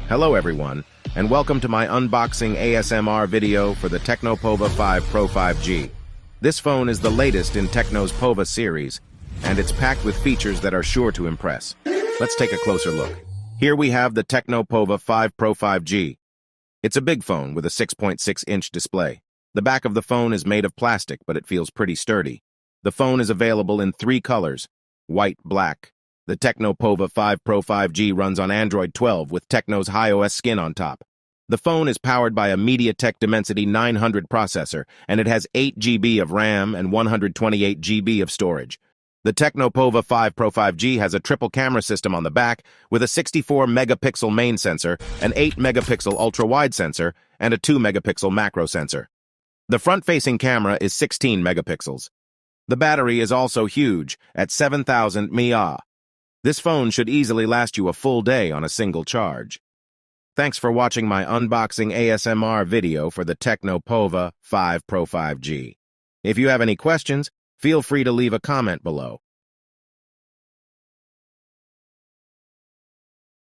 Hello everyone, and welcome to my unboxing ASMR video for the Tecno Pova 5 Pro 5G. This phone is the latest in Tecno's Pova series, and it's packed with features that are sure to impress. Let's take a closer look. Here we have the Tecno Pova 5 Pro 5G. It's a big phone with a 6.6-inch display. The back of the phone is made of plastic, but it feels pretty sturdy. The phone is available in 3 colors, white, black. The Tecno Pova 5 Pro 5G runs on Android 12 with Tecno's HiOS skin on top. The phone is powered by a MediaTek Dimensity 900 processor, and it has 8 GB of RAM and 128 GB of storage. The Tecno Pova 5 Pro 5G has a triple camera system on the back with a 64-megapixel main sensor, an 8-megapixel ultra-wide sensor, and a 2-megapixel macro sensor. The front-facing camera is 16 megapixels. The battery is also huge, at 7,000 mAh. This phone should easily last you a full day on a single charge. Thanks for watching my unboxing ASMR video for the Tecno Pova 5 Pro 5G. If you have any questions, feel free to leave a comment below.